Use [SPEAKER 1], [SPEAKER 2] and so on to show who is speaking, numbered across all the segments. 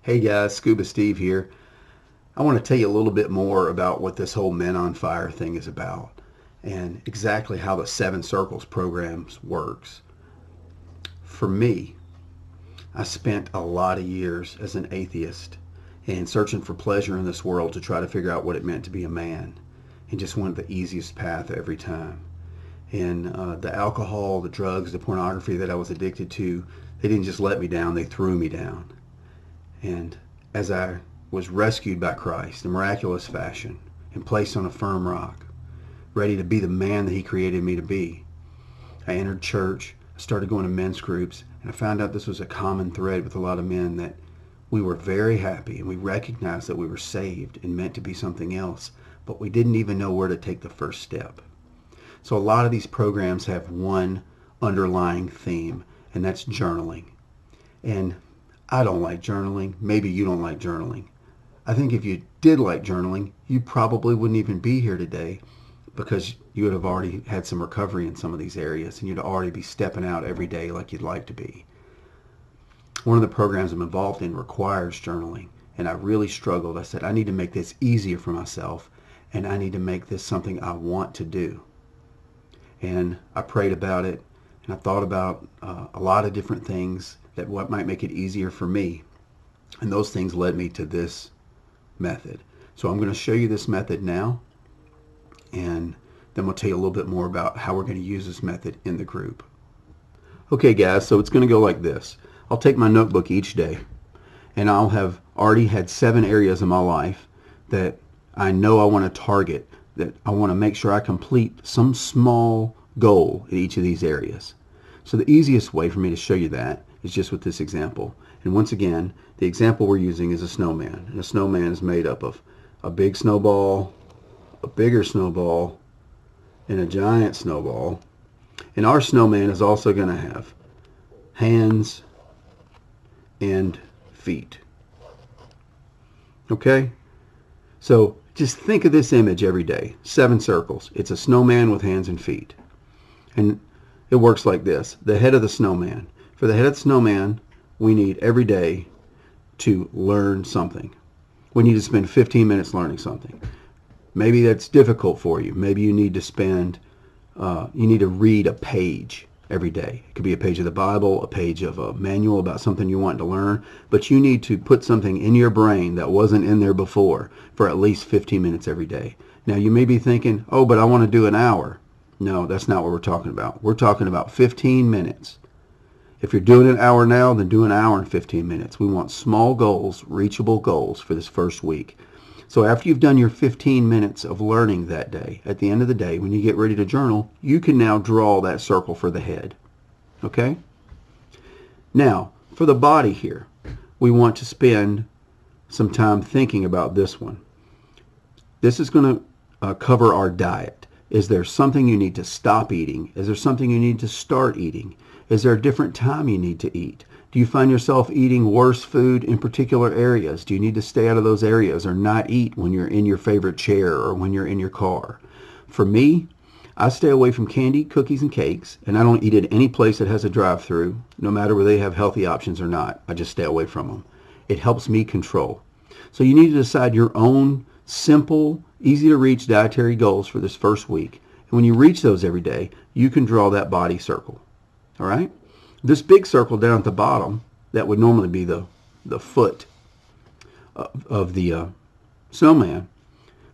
[SPEAKER 1] Hey guys, Scuba Steve here. I want to tell you a little bit more about what this whole Men on Fire thing is about and exactly how the 7circles programs works. For me, I spent a lot of years as an atheist and searching for pleasure in this world to try to figure out what it meant to be a man, and just wanted the easiest path every time. And the alcohol, the drugs, the pornography that I was addicted to, they didn't just let me down, they threw me down. And as I was rescued by Christ in miraculous fashion and placed on a firm rock, ready to be the man that he created me to be, I entered church, I started going to men's groups, and I found out this was a common thread with a lot of men, that we were very happy and we recognized that we were saved and meant to be something else, but we didn't even know where to take the first step. So a lot of these programs have one underlying theme, and that's journaling. And I don't like journaling. Maybe you don't like journaling. I think if you did like journaling, you probably wouldn't even be here today, because you would have already had some recovery in some of these areas and you'd already be stepping out every day like you'd like to be. One of the programs I'm involved in requires journaling, and I really struggled. I said, I need to make this easier for myself, and I need to make this something I want to do. And I prayed about it, and I thought about a lot of different things that what might make it easier for me. And those things led me to this method. So I'm going to show you this method now, and then we'll tell you a little bit more about how we're going to use this method in the group. Okay guys, so it's going to go like this. I'll take my notebook each day, and I'll have already had 7 areas in my life that I know I want to target, that I want to make sure I complete some small goal in each of these areas. So the easiest way for me to show you that is just with this example. And once again, the example we're using is a snowman. And a snowman is made up of a big snowball, a bigger snowball, and a giant snowball. And our snowman is also going to have hands and feet. Okay? So just think of this image every day. 7 circles. It's a snowman with hands and feet. And it works like this. The head of the snowman. For the head of the snowman, we need every day to learn something. We need to spend 15 minutes learning something. Maybe that's difficult for you. Maybe you need to spend, you need to read a page every day. It could be a page of the Bible, a page of a manual about something you want to learn, but you need to put something in your brain that wasn't in there before for at least 15 minutes every day. Now you may be thinking, oh, but I want to do an hour. No, that's not what we're talking about. We're talking about 15 minutes. If you're doing an hour now, then do an hour and 15 minutes. We want small goals, reachable goals for this first week. So after you've done your 15 minutes of learning that day, at the end of the day, when you get ready to journal, you can now draw that circle for the head. Okay? Now, for the body here, we want to spend some time thinking about this one. This is going to cover our diet. Is there something you need to stop eating? Is there something you need to start eating? Is there a different time you need to eat? Do you find yourself eating worse food in particular areas? Do you need to stay out of those areas or not eat when you're in your favorite chair or when you're in your car? For me, I stay away from candy, cookies, and cakes, and I don't eat at any place that has a drive-through, no matter whether they have healthy options or not. I just stay away from them. It helps me control. So you need to decide your own simple, easy-to-reach dietary goals for this first week. And when you reach those every day, you can draw that body circle. All right? This big circle down at the bottom, that would normally be the foot of the snowman.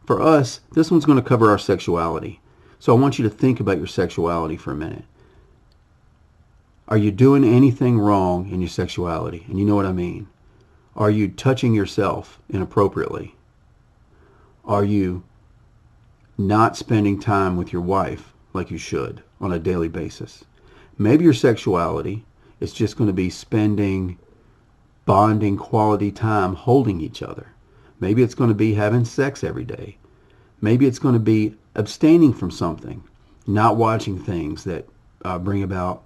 [SPEAKER 1] For us, this one's going to cover our sexuality. So I want you to think about your sexuality for a minute. Are you doing anything wrong in your sexuality? And you know what I mean. Are you touching yourself inappropriately? Are you not spending time with your wife like you should on a daily basis? Maybe your sexuality is just going to be spending bonding quality time holding each other. Maybe it's going to be having sex every day. Maybe it's going to be abstaining from something, not watching things that bring about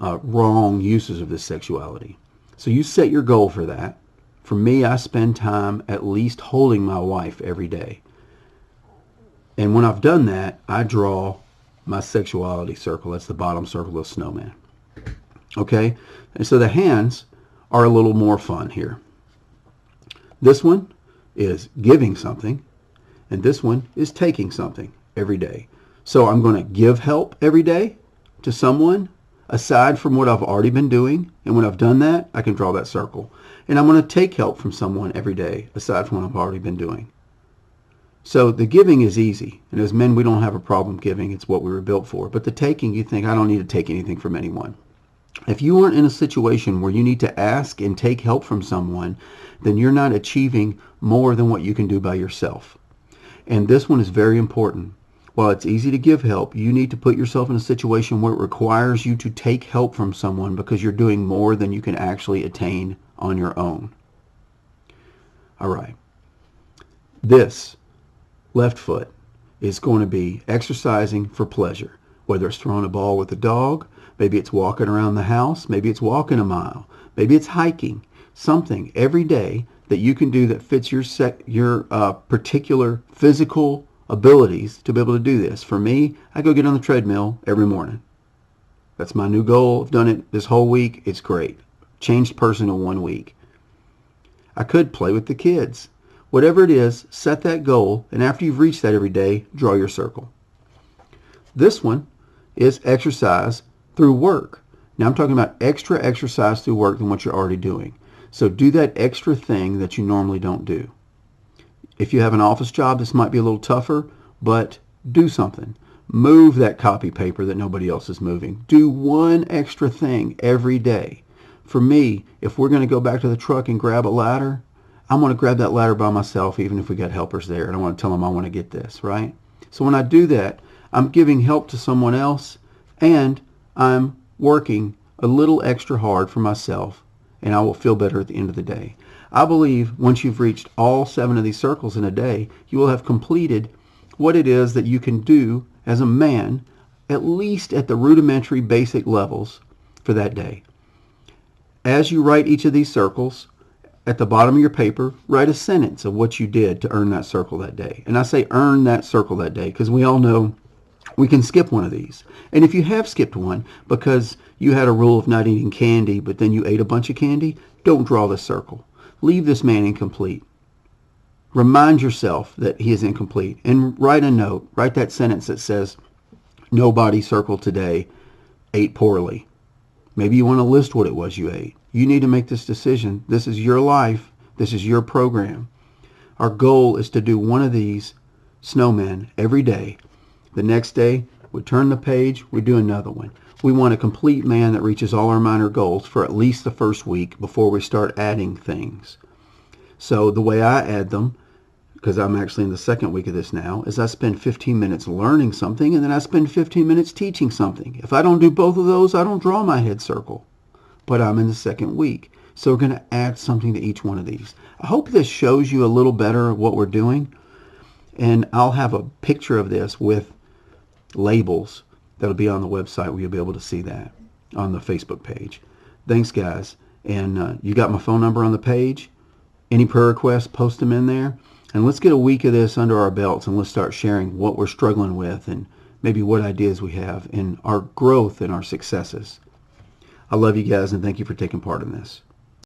[SPEAKER 1] wrong uses of this sexuality. So you set your goal for that. For me, I spend time at least holding my wife every day. And when I've done that, I draw my sexuality circle. That's the bottom circle of snowman. Okay? And so the hands are a little more fun here. This one is giving something, and this one is taking something every day. So I'm going to give help every day to someone aside from what I've already been doing, and when I've done that, I can draw that circle. And I'm going to take help from someone every day aside from what I've already been doing. So the giving is easy, and as men we don't have a problem giving. It's what we were built for. But the taking, you think, I don't need to take anything from anyone. If you aren't in a situation where you need to ask and take help from someone, then you're not achieving more than what you can do by yourself. And this one is very important. While it's easy to give help, you need to put yourself in a situation where it requires you to take help from someone because you're doing more than you can actually attain on your own. All right. This left foot is going to be exercising for pleasure, whether it's throwing a ball with a dog, maybe it's walking around the house, maybe it's walking a mile, maybe it's hiking, something every day that you can do that fits your particular physical abilities to be able to do this. For me, I go get on the treadmill every morning. That's my new goal. I've done it this whole week. It's great. Changed person in 1 week. I could play with the kids. Whatever it is, set that goal, and after you've reached that every day, draw your circle. This one is exercise through work. Now I'm talking about extra exercise through work than what you're already doing. So do that extra thing that you normally don't do. If you have an office job, this might be a little tougher, but do something. Move that copy paper that nobody else is moving. Do one extra thing every day. For me, if we're going to go back to the truck and grab a ladder, I'm going to grab that ladder by myself, even if we got helpers there, and I want to tell them I want to get this, right? So when I do that, I'm giving help to someone else, and I'm working a little extra hard for myself, and I will feel better at the end of the day. I believe once you've reached all 7 of these circles in a day, you will have completed what it is that you can do as a man, at least at the rudimentary basic levels for that day. As you write each of these circles, at the bottom of your paper, write a sentence of what you did to earn that circle that day. And I say earn that circle that day because we all know we can skip one of these. And if you have skipped one because you had a rule of not eating candy, but then you ate a bunch of candy, don't draw this circle. Leave this man incomplete. Remind yourself that he is incomplete and write a note. Write that sentence that says, nobody circled today ate poorly. Maybe you want to list what it was you ate. You need to make this decision. This is your life. This is your program. Our goal is to do one of these snowmen every day. The next day, we turn the page, we do another one. We want a complete man that reaches all our minor goals for at least the first week before we start adding things. So the way I add them, because I'm actually in the second week of this now, is I spend 15 minutes learning something and then I spend 15 minutes teaching something. If I don't do both of those, I don't draw my head circle. But I'm in the second week. So we're going to add something to each one of these. I hope this shows you a little better what we're doing. And I'll have a picture of this with labels that'll be on the website where you'll be able to see that on the Facebook page. Thanks, guys. And you got my phone number on the page. Any prayer requests, post them in there. And let's get a week of this under our belts and let's start sharing what we're struggling with and maybe what ideas we have in our growth and our successes. I love you guys and thank you for taking part in this.